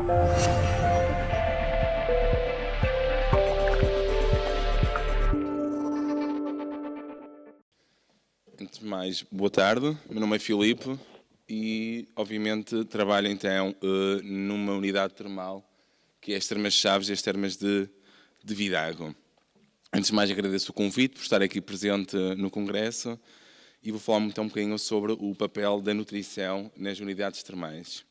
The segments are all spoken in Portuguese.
Antes de mais, boa tarde. Meu nome é Filipe e, obviamente, trabalho então numa unidade termal que é as Termas de Chaves e as Termas de Vidago. Antes de mais, agradeço o convite por estar aqui presente no Congresso e vou falar então um bocadinho sobre o papel da nutrição nas unidades termais.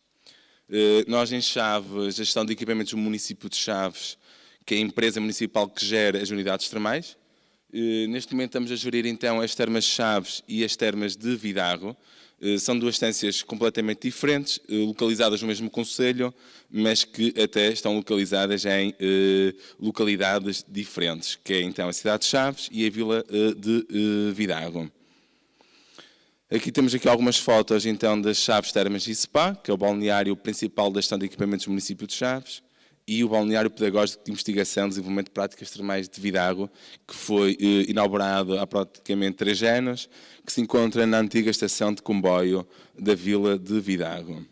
Nós, em Chaves, a gestão de equipamentos do município de Chaves, que é a empresa municipal que gera as unidades termais. Neste momento estamos a gerir então as Termas de Chaves e as Termas de Vidago. São duas estâncias completamente diferentes, localizadas no mesmo concelho, mas que até estão localizadas em localidades diferentes, que é então a cidade de Chaves e a vila de Vidago. Aqui temos algumas fotos então das Chaves Termas e Spa, que é o balneário principal da gestão de equipamentos do município de Chaves, e o Balneário Pedagógico de Investigação e Desenvolvimento de Práticas Termais de Vidago, que foi inaugurado há praticamente 3 anos, que se encontra na antiga estação de comboio da vila de Vidago.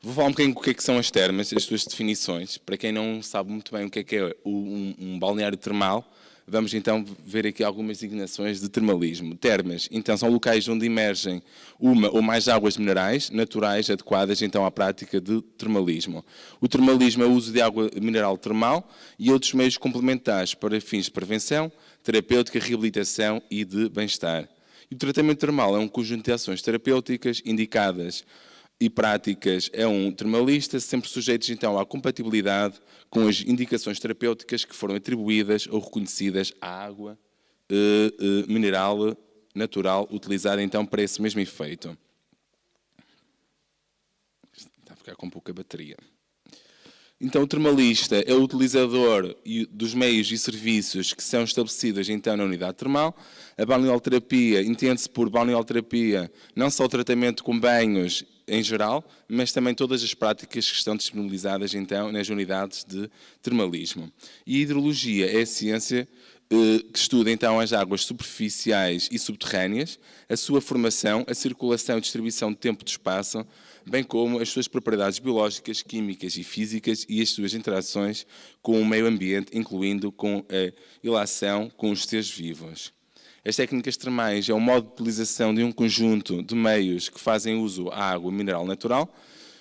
Vou falar um bocadinho do que são as termas, as suas definições. Para quem não sabe muito bem o que é um balneário termal, vamos então ver aqui algumas designações de termalismo. Termas, então, são locais onde emergem uma ou mais águas minerais naturais adequadas então à prática de termalismo. O termalismo é o uso de água mineral termal e outros meios complementares para fins de prevenção, terapêutica, reabilitação e de bem-estar. E o tratamento termal é um conjunto de ações terapêuticas indicadas e práticas é um termalista, sempre sujeitos então à compatibilidade com as indicações terapêuticas que foram atribuídas ou reconhecidas à água mineral natural utilizada então para esse mesmo efeito. Está a ficar com pouca bateria. Então, o termalista é o utilizador dos meios e serviços que são estabelecidos então na unidade termal. A balneoterapia entende-se por balneoterapia não só o tratamento com banhos em geral, mas também todas as práticas que estão disponibilizadas então nas unidades de termalismo. E a hidrologia é a ciência que estuda então as águas superficiais e subterrâneas, a sua formação, a circulação e distribuição de tempo e de espaço, bem como as suas propriedades biológicas, químicas e físicas e as suas interações com o meio ambiente, incluindo com a ilação com os seres vivos. As técnicas termais é um modo de utilização de um conjunto de meios que fazem uso à água mineral natural,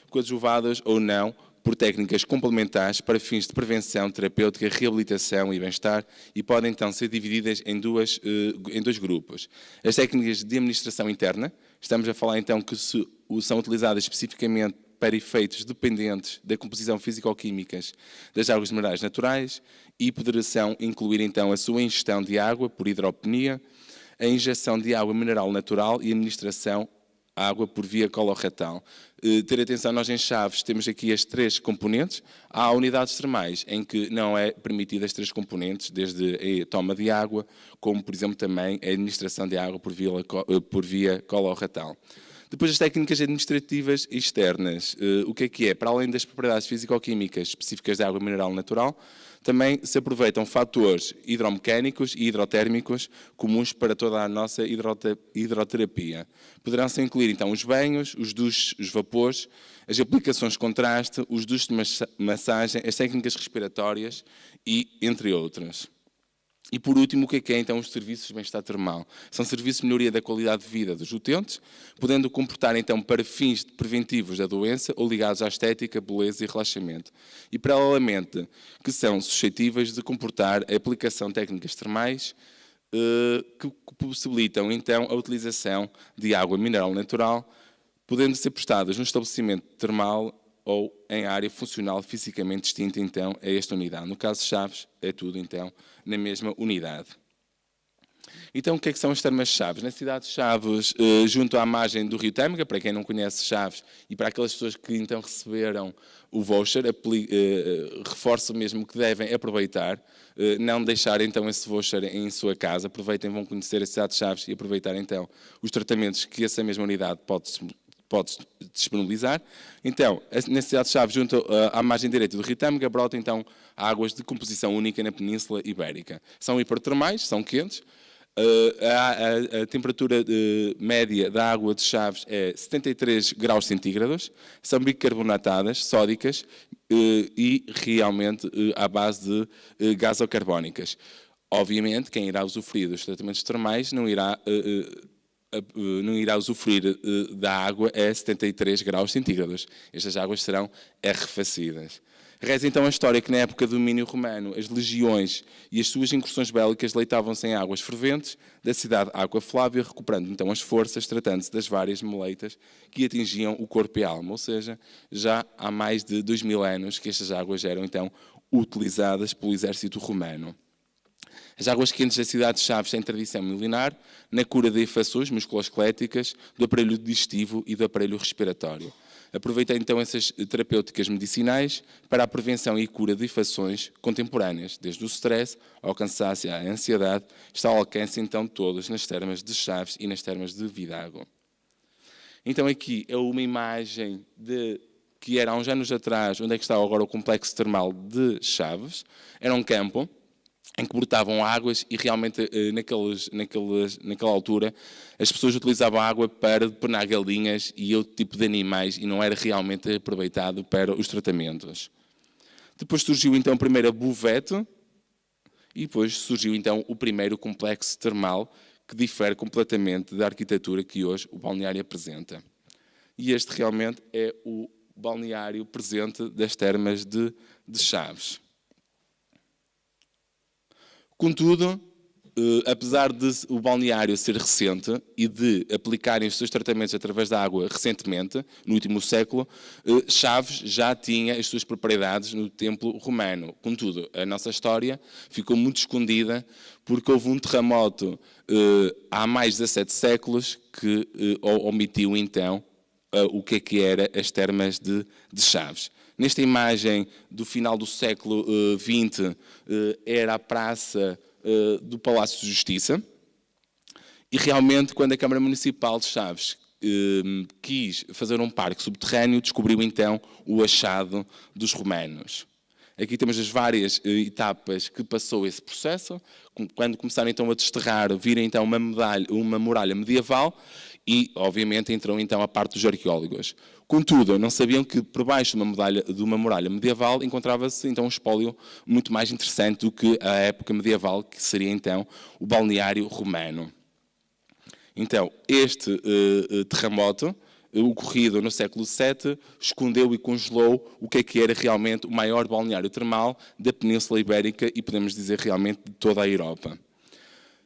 coadjuvadas ou não por técnicas complementares para fins de prevenção, terapêutica, reabilitação e bem-estar e podem então ser divididas em dois grupos. As técnicas de administração interna, estamos a falar então que são utilizadas especificamente para efeitos dependentes da composição físico-químicas das águas minerais naturais e poderão incluir então a sua ingestão de água por hidroponia, a injeção de água mineral natural e a administração água por via coloretal. Ter atenção, nós em Chaves temos aqui as 3 componentes. Há unidades termais em que não é permitida as 3 componentes, desde a toma de água, como por exemplo também a administração de água por via coloretal. Depois as técnicas administrativas externas. O que é? Para além das propriedades físico-químicas específicas da água mineral natural, também se aproveitam fatores hidromecânicos e hidrotérmicos comuns para toda a nossa hidroterapia. Poderão-se incluir então os banhos, os duches, os vapores, as aplicações de contraste, os duches de massagem, as técnicas respiratórias e entre outras. E por último, o que é então os serviços de bem-estar termal? São serviços de melhoria da qualidade de vida dos utentes, podendo comportar então para fins preventivos da doença ou ligados à estética, beleza e relaxamento. E paralelamente, que são suscetíveis de comportar a aplicação de técnicas termais que possibilitam então a utilização de água mineral natural, podendo ser prestadas no estabelecimento termal ou em área funcional fisicamente distinta, então, a esta unidade. No caso de Chaves, é tudo, então, na mesma unidade. Então, o que são as termas de Chaves? Na cidade de Chaves, junto à margem do Rio Tâmega, para quem não conhece Chaves, e para aquelas pessoas que, então, receberam o voucher, reforço mesmo que devem aproveitar, não deixar, então, esse voucher em sua casa, aproveitem, vão conhecer a cidade de Chaves e aproveitar, então, os tratamentos que essa mesma unidade pode disponibilizar. Então, na cidade de Chaves, junto à margem direita do Rio Tâmega, brotam então águas de composição única na Península Ibérica. São hipertermais, são quentes, A temperatura média da água de Chaves é 73 graus centígrados, são bicarbonatadas, sódicas e realmente à base de gasocarbónicas. Obviamente, quem irá usufruir dos tratamentos termais não irá usufruir da água a 73 graus centígrados. Estas águas serão arrefecidas. Reza então a história que na época do domínio romano as legiões e as suas incursões bélicas deitavam-se em águas ferventes da cidade Água Flávia, recuperando então as forças, tratando-se das várias moleitas que atingiam o corpo e a alma. Ou seja, já há mais de 2000 anos que estas águas eram então utilizadas pelo exército romano. As águas quentes da cidade de Chaves têm tradição milenar na cura de infecções musculoesqueléticas, do aparelho digestivo e do aparelho respiratório. Aproveita então essas terapêuticas medicinais para a prevenção e cura de infecções contemporâneas, desde o stress ao cansaço e à ansiedade, está ao alcance então todas nas termas de Chaves e nas termas de Vidago. Então aqui é uma imagem que era há uns anos atrás, onde é que está agora o complexo termal de Chaves. Era um campo em que brotavam águas e realmente naquela altura as pessoas utilizavam a água para depenar galinhas e outro tipo de animais e não era realmente aproveitado para os tratamentos. Depois surgiu então a primeira buvete e depois surgiu então o primeiro complexo termal que difere completamente da arquitetura que hoje o balneário apresenta. E este realmente é o balneário presente das termas de Chaves. Contudo, apesar de o balneário ser recente e de aplicarem os seus tratamentos através da água recentemente, no último século, Chaves já tinha as suas propriedades no templo romano. Contudo, a nossa história ficou muito escondida porque houve um terremoto há mais de 17 séculos que omitiu então o que era as termas de Chaves. Nesta imagem do final do século XX era a praça do Palácio de Justiça e realmente quando a Câmara Municipal de Chaves quis fazer um parque subterrâneo, descobriu então o achado dos romanos. Aqui temos as várias etapas que passou esse processo. Quando começaram então a desterrar, viram então uma muralha medieval e, obviamente, entrou então a parte dos arqueólogos. Contudo, não sabiam que por baixo de uma muralha medieval encontrava-se então um espólio muito mais interessante do que a época medieval, que seria então o balneário romano. Então, este terremoto ocorrido no século VII, escondeu e congelou o que era realmente o maior balneário termal da Península Ibérica e podemos dizer realmente de toda a Europa.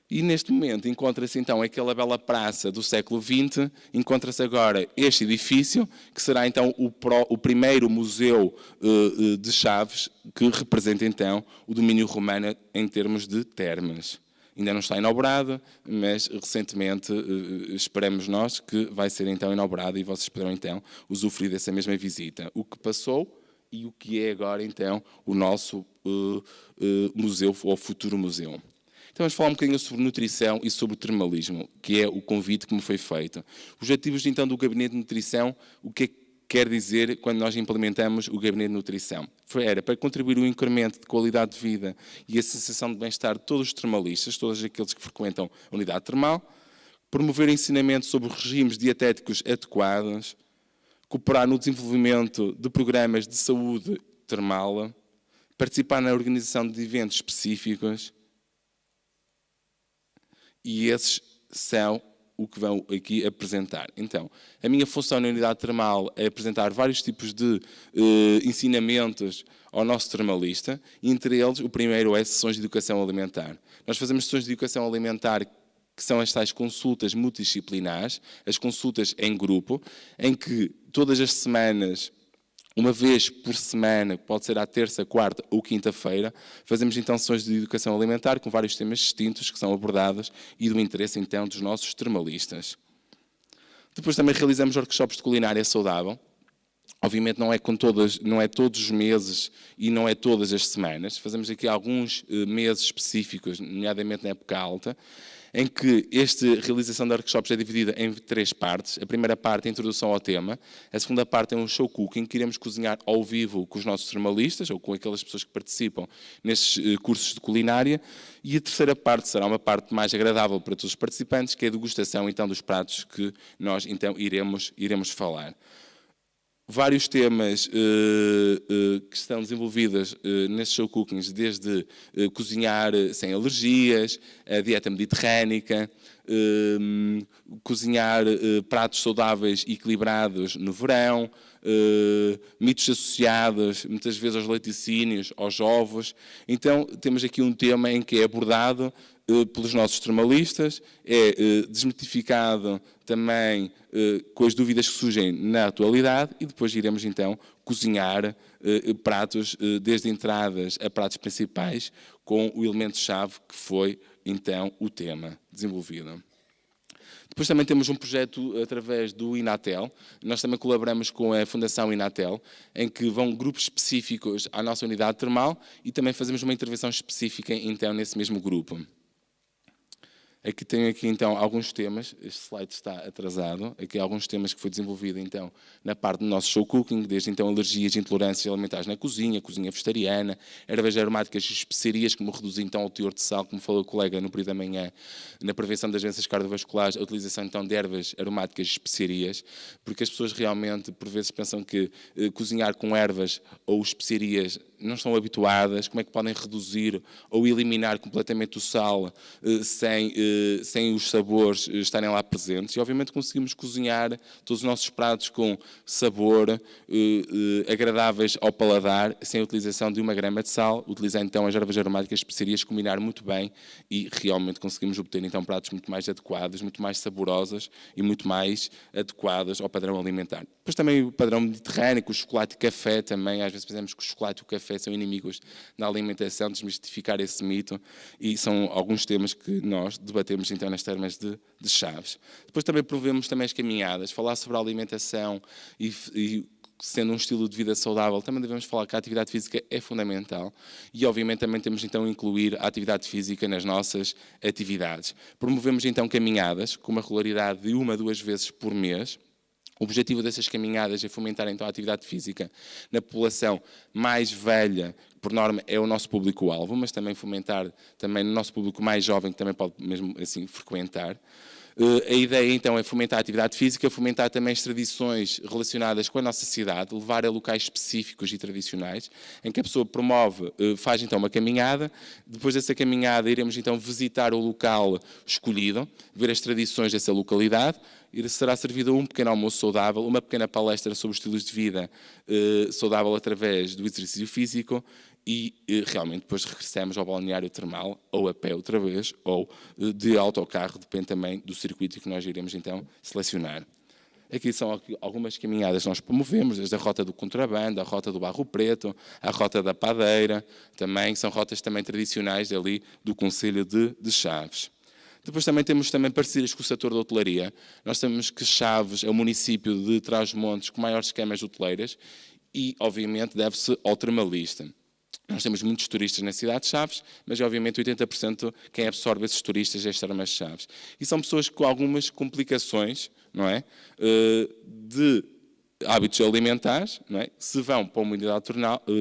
E neste momento encontra-se então aquela bela praça do século XX, encontra-se agora este edifício, que será então o primeiro museu de Chaves, que representa então o domínio romano em termos de termas. Ainda não está inaugurado, mas recentemente esperamos nós que vai ser então inaugurado e vocês poderão então usufruir dessa mesma visita. O que passou e o que é agora então o nosso museu ou futuro museu. Então vamos falar um bocadinho sobre nutrição e sobre o termalismo, que é o convite que me foi feito. Os objetivos então do Gabinete de Nutrição, o que é que quer dizer quando nós implementamos o Gabinete de Nutrição? Era para contribuir o incremento de qualidade de vida e a sensação de bem-estar de todos os termalistas, todos aqueles que frequentam a unidade termal, promover o ensinamento sobre regimes dietéticos adequados, cooperar no desenvolvimento de programas de saúde termal, participar na organização de eventos específicos. E esses são o que vão aqui apresentar. Então, a minha função na unidade termal é apresentar vários tipos de ensinamentos ao nosso termalista, e entre eles, o primeiro é sessões de educação alimentar. Nós fazemos sessões de educação alimentar que são as tais consultas multidisciplinares, as consultas em grupo, em que todas as semanas, uma vez por semana, pode ser à terça, quarta ou quinta-feira, fazemos então sessões de educação alimentar com vários temas distintos que são abordados e do interesse então dos nossos termalistas. Depois também realizamos workshops de culinária saudável. Obviamente não é todos os meses e não é todas as semanas. Fazemos aqui alguns meses específicos, nomeadamente na época alta, em que esta realização de workshops é dividida em 3 partes. A primeira parte é a introdução ao tema, a segunda parte é um show cooking, que iremos cozinhar ao vivo com os nossos termalistas, ou com aquelas pessoas que participam nestes cursos de culinária, e a terceira parte será uma parte mais agradável para todos os participantes, que é a degustação então dos pratos que nós então iremos falar. Vários temas que estão desenvolvidos nestes show cookings, desde cozinhar sem alergias, a dieta mediterrânica, cozinhar pratos saudáveis e equilibrados no verão, mitos associados muitas vezes aos laticínios, aos ovos. Então temos aqui um tema em que é abordado pelos nossos termalistas, é desmitificado também com as dúvidas que surgem na atualidade e depois iremos então cozinhar pratos desde entradas a pratos principais com o elemento-chave que foi então o tema desenvolvido. Depois também temos um projeto através do Inatel. Nós também colaboramos com a Fundação Inatel, em que vão grupos específicos à nossa unidade termal e também fazemos uma intervenção específica então nesse mesmo grupo. Aqui tenho então alguns temas, este slide está atrasado, aqui alguns temas que foi desenvolvido então na parte do nosso show cooking, desde então alergias e intolerâncias alimentares na cozinha, cozinha vegetariana, ervas aromáticas e especiarias, como reduzir então o teor de sal, como falou o colega no período da manhã, na prevenção das doenças cardiovasculares, a utilização então de ervas aromáticas e especiarias, porque as pessoas realmente por vezes pensam que cozinhar com ervas ou especiarias não estão habituadas, como é que podem reduzir ou eliminar completamente o sal sem os sabores estarem lá presentes. E obviamente conseguimos cozinhar todos os nossos pratos com sabor, agradáveis ao paladar, sem a utilização de 1 grama de sal, utilizar então as ervas aromáticas e especiarias, combinar muito bem e realmente conseguimos obter então pratos muito mais adequados, muito mais saborosos e muito mais adequados ao padrão alimentar. Depois também o padrão mediterrâneo, o chocolate e café também, às vezes pensamos que o chocolate e o café são inimigos da alimentação, desmistificar esse mito, e são alguns temas que nós debatemos então nas termas de chaves. Depois também promovemos também as caminhadas, falar sobre a alimentação e sendo um estilo de vida saudável, também devemos falar que a atividade física é fundamental e obviamente também temos então incluir a atividade física nas nossas atividades. Promovemos então caminhadas com uma regularidade de 1 a 2 vezes por mês. O objetivo dessas caminhadas é fomentar então a atividade física na população mais velha, que por norma é o nosso público-alvo, mas também fomentar também no nosso público mais jovem, que também pode mesmo assim frequentar. A ideia então é fomentar a atividade física, fomentar também as tradições relacionadas com a nossa cidade, levar a locais específicos e tradicionais, em que a pessoa promove, faz então uma caminhada, depois dessa caminhada iremos então visitar o local escolhido, ver as tradições dessa localidade, e será servido um pequeno almoço saudável, uma pequena palestra sobre estilos de vida saudável através do exercício físico e realmente depois regressamos ao balneário termal, ou a pé outra vez, ou de autocarro, depende também do circuito que nós iremos então selecionar. Aqui são algumas caminhadas que nós promovemos, desde a rota do contrabando, a rota do Barro Preto, a rota da Padeira, também são rotas também tradicionais ali do concelho de Chaves. Depois também temos parcerias com o setor da hotelaria. Nós sabemos que Chaves é o município de Trás-os-Montes com maiores camas hoteleiras e, obviamente, deve-se ao termalista. Nós temos muitos turistas na cidade de Chaves, mas, obviamente, 80% quem absorve esses turistas é as termas de Chaves. E são pessoas com algumas complicações, não é? De hábitos alimentares, não é? Se vão para uma unidade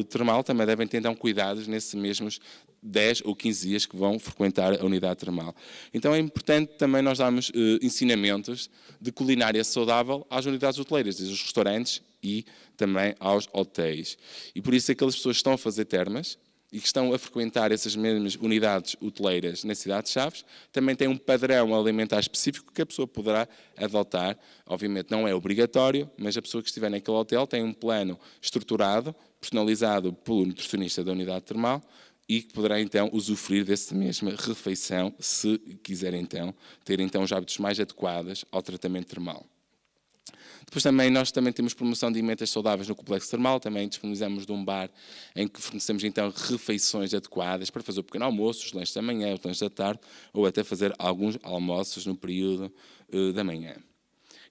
termal, também devem ter então cuidados nesses mesmos 10 ou 15 dias que vão frequentar a unidade termal. Então é importante também nós darmos ensinamentos de culinária saudável às unidades hoteleiras, desde os restaurantes e também aos hotéis. E por isso aquelas pessoas que estão a fazer termas e que estão a frequentar essas mesmas unidades hoteleiras na cidade de Chaves, também têm um padrão alimentar específico que a pessoa poderá adotar. Obviamente não é obrigatório, mas a pessoa que estiver naquele hotel tem um plano estruturado, personalizado pelo nutricionista da unidade termal, e que poderá então usufruir dessa mesma refeição se quiser então ter então os hábitos mais adequados ao tratamento termal. Depois nós também temos promoção de alimentos saudáveis no complexo termal, também disponibilizamos de um bar em que fornecemos então refeições adequadas para fazer o pequeno almoço, os lanches da manhã, os lanches da tarde, ou até fazer alguns almoços no período da manhã.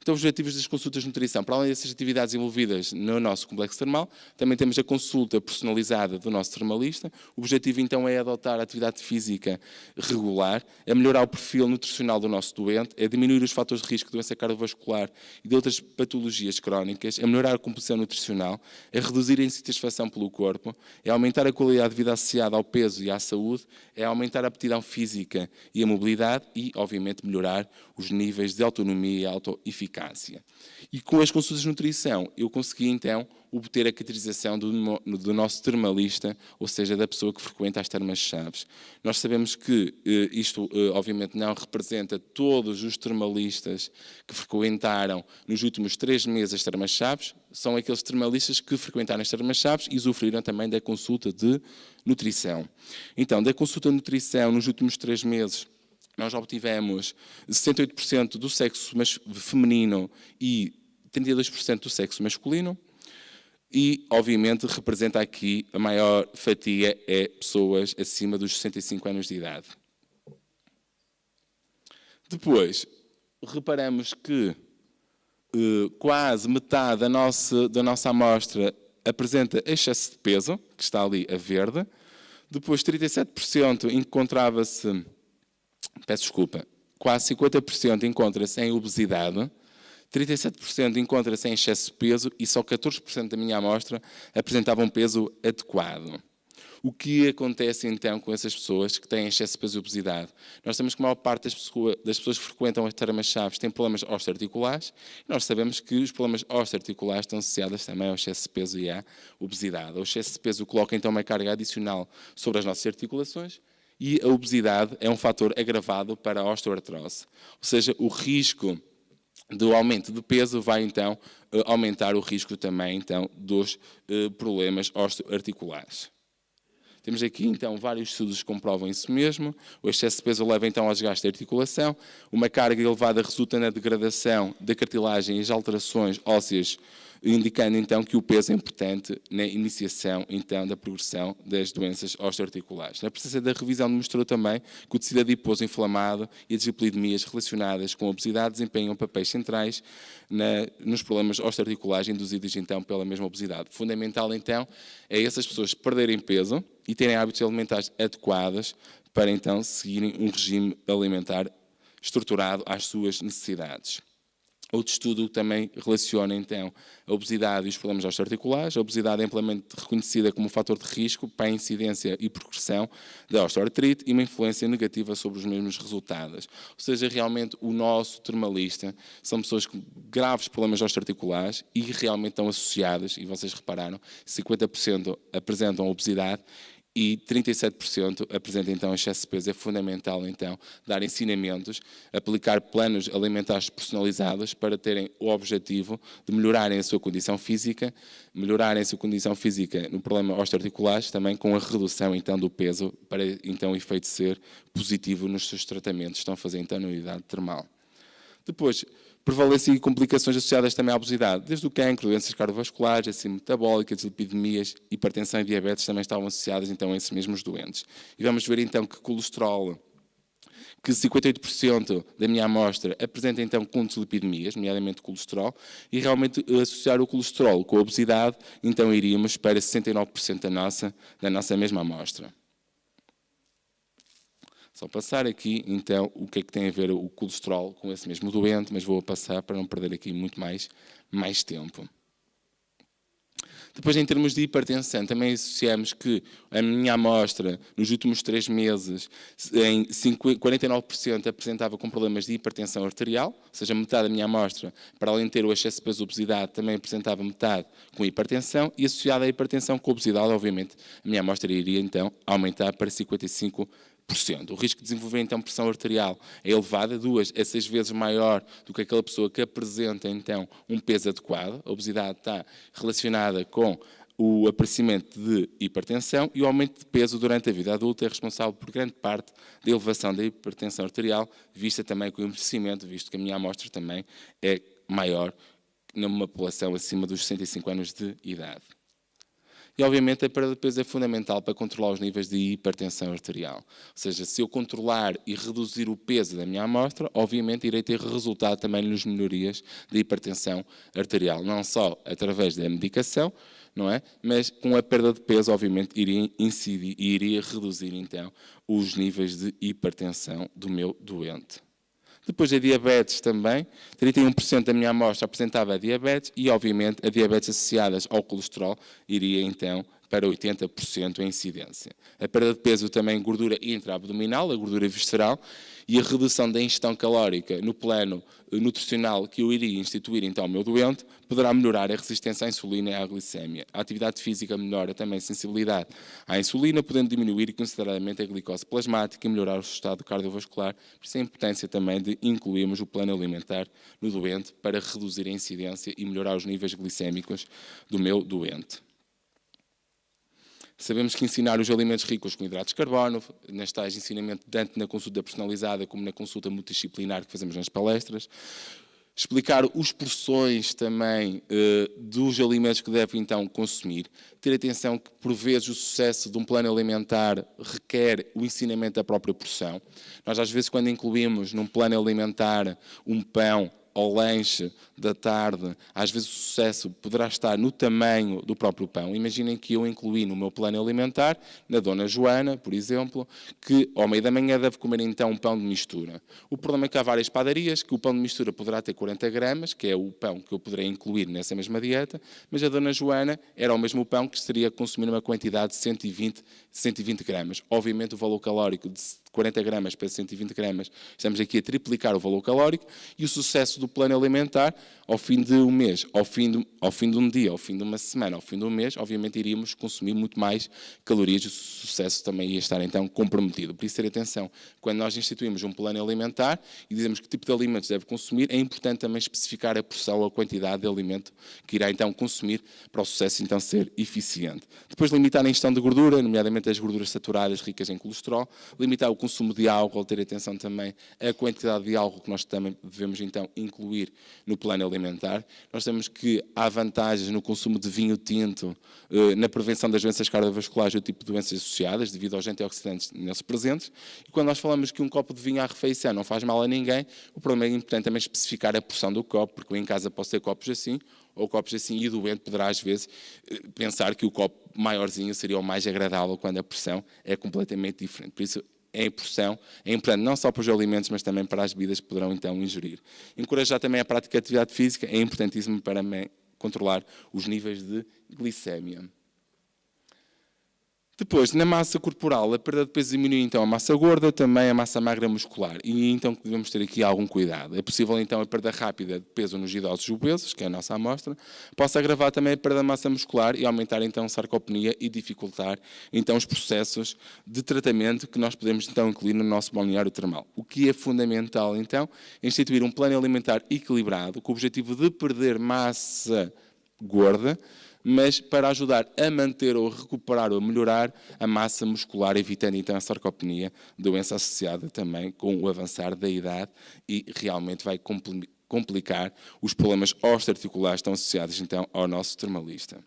Então, os objetivos das consultas de nutrição, para além dessas atividades envolvidas no nosso complexo termal, também temos a consulta personalizada do nosso termalista. O objetivo, então, é adotar a atividade física regular, é melhorar o perfil nutricional do nosso doente, é diminuir os fatores de risco de doença cardiovascular e de outras patologias crónicas, é melhorar a composição nutricional, é reduzir a insatisfação pelo corpo, é aumentar a qualidade de vida associada ao peso e à saúde, é aumentar a aptidão física e a mobilidade e, obviamente, melhorar os níveis de autonomia e autoeficácia. E com as consultas de nutrição, eu consegui, então, obter a caracterização do nosso termalista, ou seja, da pessoa que frequenta as termas-chaves. Nós sabemos que isto, obviamente, não representa todos os termalistas que frequentaram nos últimos 3 meses as termas-chaves, são aqueles termalistas que frequentaram as termas-chaves e usufruíram também da consulta de nutrição. Então, da consulta de nutrição nos últimos 3 meses, nós obtivemos 68% do sexo feminino e 32% do sexo masculino e, obviamente, representa aqui a maior fatia é pessoas acima dos 65 anos de idade. Depois, reparamos que quase metade da nossa amostra apresenta excesso de peso, que está ali a verde. Depois, 37% encontrava-se... Peço desculpa, quase 50% encontra-se em obesidade, 37% encontra-se em excesso de peso e só 14% da minha amostra apresentava um peso adequado. O que acontece então com essas pessoas que têm excesso de peso e obesidade? Nós sabemos que a maior parte das pessoas que frequentam as termas-chaves têm problemas osteoarticulares e nós sabemos que os problemas osteoarticulares estão associados também ao excesso de peso e à obesidade. O excesso de peso coloca então uma carga adicional sobre as nossas articulações, e a obesidade é um fator agravado para a osteoartrose. Ou seja, o risco do aumento de peso vai, então, aumentar o risco também, então, dos problemas osteoarticulares. Temos aqui, então, vários estudos que comprovam isso mesmo. O excesso de peso leva, então, ao desgaste da articulação. Uma carga elevada resulta na degradação da cartilagem e as alterações ósseas, indicando, então, que o peso é importante na iniciação, então, da progressão das doenças osteoarticulares. Na presença da revisão demonstrou também que o tecido adiposo inflamado e as dislipidemias relacionadas com a obesidade desempenham papéis centrais nos problemas osteoarticulares induzidos, então, pela mesma obesidade. Fundamental, então, é essas pessoas perderem peso e terem hábitos alimentares adequados para, então, seguirem um regime alimentar estruturado às suas necessidades. Outro estudo também relaciona, então, a obesidade e os problemas osteoarticulares. A obesidade é amplamente reconhecida como um fator de risco para a incidência e progressão da osteoartrite e uma influência negativa sobre os mesmos resultados. Ou seja, realmente o nosso termalista são pessoas com graves problemas osteoarticulares e realmente estão associadas, e vocês repararam, 50% apresentam obesidade e 37% apresenta, então, excesso de peso. É fundamental, então, dar ensinamentos, aplicar planos alimentares personalizados para terem o objetivo de melhorarem a sua condição física, no problema osteoarticulares, também com a redução, então, do peso, para, então, o efeito ser positivo nos seus tratamentos que estão a fazer, então, na unidade termal. Depois, prevalência e complicações associadas também à obesidade, desde o cancro, doenças cardiovasculares, assim, metabólicas, lipidemias, hipertensão e diabetes também estavam associadas, então, a esses mesmos doentes. E vamos ver, então, que colesterol, que 58% da minha amostra apresenta, então, com dislipidemias, nomeadamente colesterol, e realmente associar o colesterol com a obesidade, então, iríamos para 69% da nossa mesma amostra. Só passar aqui, então, o que é que tem a ver o colesterol com esse mesmo doente, mas vou passar para não perder aqui muito mais tempo. Depois, em termos de hipertensão, também associamos que a minha amostra, nos últimos 3 meses, em 49% apresentava com problemas de hipertensão arterial, ou seja, metade da minha amostra, para além de ter o excesso de peso e obesidade, também apresentava metade com hipertensão, e associada à hipertensão com obesidade, obviamente, a minha amostra iria, então, aumentar para 55%. O risco de desenvolver, então, pressão arterial é elevada, 2 a 6 vezes maior do que aquela pessoa que apresenta, então, um peso adequado. A obesidade está relacionada com o aparecimento de hipertensão e o aumento de peso durante a vida adulta é responsável por grande parte da elevação da hipertensão arterial, vista também com o envelhecimento, visto que a minha amostra também é maior numa população acima dos 65 anos de idade. E, obviamente, a perda de peso é fundamental para controlar os níveis de hipertensão arterial. Ou seja, se eu controlar e reduzir o peso da minha amostra, obviamente irei ter resultado também nas melhorias da hipertensão arterial. Não só através da medicação, não é? Mas com a perda de peso, obviamente, iria incidir e iria reduzir, então, os níveis de hipertensão do meu doente. Depois a diabetes também, 31% da minha amostra apresentava diabetes e, obviamente, a diabetes associadas ao colesterol iria, então, para 80% a incidência. A perda de peso também, gordura intraabdominal, a gordura visceral, e a redução da ingestão calórica no plano nutricional que eu iria instituir, então, ao meu doente, poderá melhorar a resistência à insulina e à glicémia. A atividade física melhora também a sensibilidade à insulina, podendo diminuir consideradamente a glicose plasmática e melhorar o estado cardiovascular. Por isso a importância também de incluirmos o plano alimentar no doente para reduzir a incidência e melhorar os níveis glicémicos do meu doente. Sabemos que ensinar os alimentos ricos com hidratos de carbono, nas tais ensinamento tanto na consulta personalizada como na consulta multidisciplinar que fazemos nas palestras. Explicar as porções também dos alimentos que deve então consumir. Ter atenção que, por vezes, o sucesso de um plano alimentar requer o ensinamento da própria porção. Nós, às vezes, quando incluímos num plano alimentar um pão ao lanche da tarde, às vezes o sucesso poderá estar no tamanho do próprio pão. Imaginem que eu incluí no meu plano alimentar, na Dona Joana, por exemplo, que ao meio da manhã deve comer então um pão de mistura. O problema é que há várias padarias, que o pão de mistura poderá ter 40 gramas, que é o pão que eu poderei incluir nessa mesma dieta, mas a Dona Joana era o mesmo pão que estaria a consumir uma quantidade de 120 gramas. Obviamente o valor calórico de 40 gramas para 120 gramas, estamos aqui a triplicar o valor calórico e o sucesso do plano alimentar, ao fim de um mês, ao fim de um dia, ao fim de uma semana, ao fim de um mês, obviamente iríamos consumir muito mais calorias e o sucesso também ia estar então comprometido. Por isso ter atenção, quando nós instituímos um plano alimentar e dizemos que tipo de alimentos deve consumir, é importante também especificar a porção ou a quantidade de alimento que irá então consumir para o sucesso então ser eficiente. Depois limitar a ingestão de gordura, nomeadamente as gorduras saturadas ricas em colesterol, limitar o consumo de álcool, ter atenção também à quantidade de álcool que nós também devemos então incluir no plano alimentar. Nós sabemos que há vantagens no consumo de vinho tinto na prevenção das doenças cardiovasculares e o tipo de doenças associadas, devido aos antioxidantes neles presentes. E quando nós falamos que um copo de vinho à refeição não faz mal a ninguém, o problema é importante também especificar a porção do copo, porque eu em casa posso ter copos assim, ou copos assim, e o doente poderá às vezes pensar que o copo maiorzinho seria o mais agradável quando a porção é completamente diferente. Por isso, a porção é importante não só para os alimentos, mas também para as bebidas que poderão então ingerir. Encorajar também a prática de atividade física é importantíssimo para controlar os níveis de glicémia. Depois, na massa corporal, a perda de peso diminui então a massa gorda, também a massa magra muscular. E então devemos ter aqui algum cuidado. É possível então a perda rápida de peso nos idosos obesos, que é a nossa amostra, possa agravar também a perda de massa muscular e aumentar então a sarcopenia e dificultar então os processos de tratamento que nós podemos então incluir no nosso balneário termal. O que é fundamental então é instituir um plano alimentar equilibrado com o objetivo de perder massa gorda, mas para ajudar a manter ou recuperar ou melhorar a massa muscular, evitando então a sarcopenia, doença associada também com o avançar da idade e realmente vai complicar os problemas osteoarticulares que estão associados então ao nosso termalista.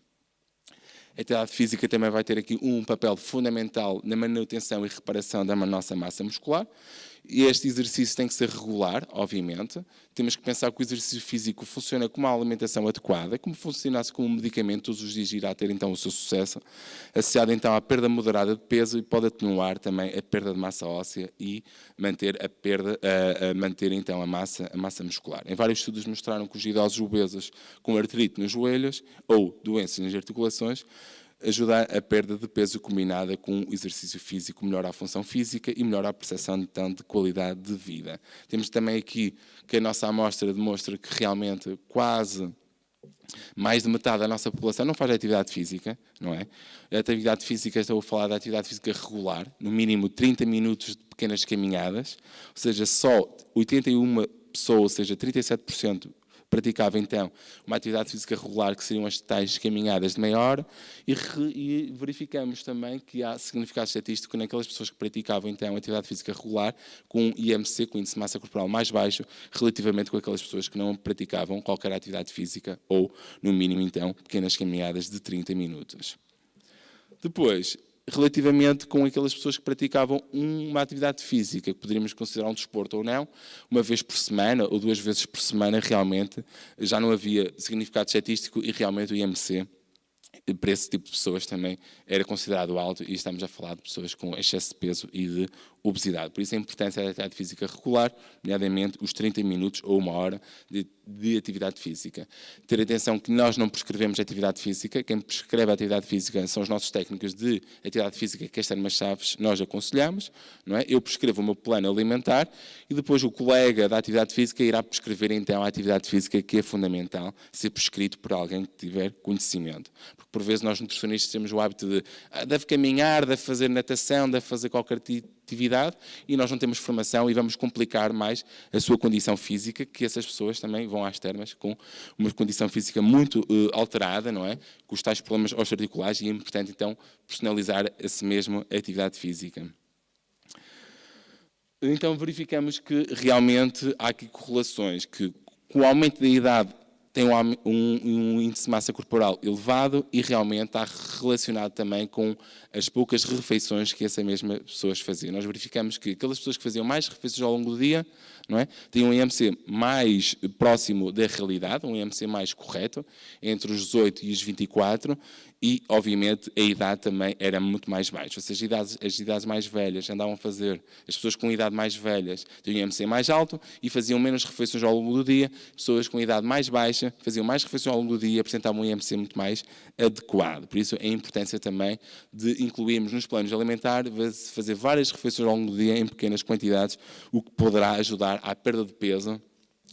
A atividade física também vai ter aqui um papel fundamental na manutenção e reparação da nossa massa muscular. Este exercício tem que ser regular, obviamente. Temos que pensar que o exercício físico funciona como uma alimentação adequada, como funcionasse como um medicamento, todos os dias irá ter então o seu sucesso, associado então à perda moderada de peso e pode atenuar também a perda de massa óssea e manter manter então a massa muscular. Em vários estudos mostraram que os idosos obesos com artrite nos joelhos ou doenças nas articulações ajudar a perda de peso combinada com o exercício físico, melhora a função física e melhora a percepção então, de qualidade de vida. Temos também aqui que a nossa amostra demonstra que realmente quase mais de metade da nossa população não faz atividade física, não é? A atividade física, estou a falar da atividade física regular, no mínimo 30 minutos de pequenas caminhadas, ou seja, só 81 pessoas, ou seja, 37%, praticava então uma atividade física regular, que seriam as tais caminhadas de meia hora, e verificamos também que há significado estatístico naquelas pessoas que praticavam então atividade física regular com IMC, com índice de massa corporal mais baixo, relativamente com aquelas pessoas que não praticavam qualquer atividade física ou, no mínimo então, pequenas caminhadas de 30 minutos. Depois, relativamente com aquelas pessoas que praticavam uma atividade física, que poderíamos considerar um desporto ou não, uma vez por semana ou 2 vezes por semana, realmente já não havia significado estatístico e realmente o IMC, para esse tipo de pessoas também, era considerado alto, e estamos a falar de pessoas com excesso de peso e de obesidade. Por isso a importância da atividade física regular, nomeadamente os 30 minutos ou 1 hora de atividade física. Ter atenção que nós não prescrevemos atividade física, quem prescreve a atividade física são os nossos técnicos de atividade física, que estas armas chaves nós aconselhamos, não é? Eu prescrevo o meu plano alimentar e depois o colega da atividade física irá prescrever então a atividade física, que é fundamental ser prescrito por alguém que tiver conhecimento. Porque por vezes nós nutricionistas temos o hábito de deve caminhar, deve fazer natação, deve fazer qualquer atividade, e nós não temos formação e vamos complicar mais a sua condição física, que essas pessoas também vão às termas com uma condição física muito alterada, não é? Com os tais problemas osteoarticulares, e é importante então personalizar essa mesma atividade física. Então verificamos que realmente há aqui correlações, que com o aumento da idade tem um índice de massa corporal elevado e realmente está relacionado também com as poucas refeições que essa mesma pessoas faziam. Nós verificamos que aquelas pessoas que faziam mais refeições ao longo do dia, não é, tinham um IMC mais próximo da realidade, um IMC mais correto, entre os 18 e os 24, e, obviamente, a idade também era muito mais baixa. Ou seja, as idades mais velhas andavam a fazer, as pessoas com idade mais velhas tinham um IMC mais alto e faziam menos refeições ao longo do dia. Pessoas com idade mais baixa faziam mais refeições ao longo do dia e apresentavam um IMC muito mais adequado. Por isso, a importância também de incluirmos nos planos alimentares, fazer várias refeições ao longo do dia em pequenas quantidades, o que poderá ajudar à perda de peso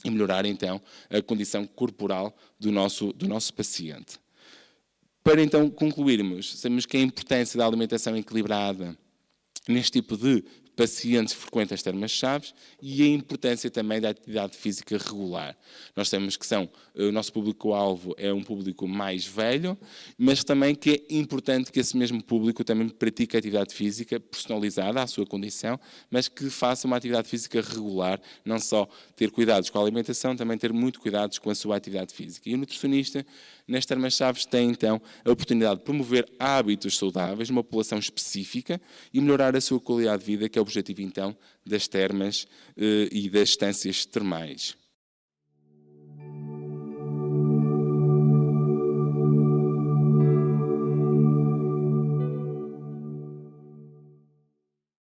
e melhorar, então, a condição corporal do nosso paciente. Para então concluirmos, sabemos que a importância da alimentação equilibrada neste tipo de pacientes que frequentam as termas-chaves e a importância também da atividade física regular. Nós sabemos que o nosso público-alvo é um público mais velho, mas também que é importante que esse mesmo público também pratique atividade física personalizada à sua condição, mas que faça uma atividade física regular, não só ter cuidados com a alimentação, também ter muito cuidados com a sua atividade física. E o nutricionista, nas termas-chaves, tem então a oportunidade de promover hábitos saudáveis numa população específica e melhorar a sua qualidade de vida, que é o objetivo então das termas e das estâncias termais.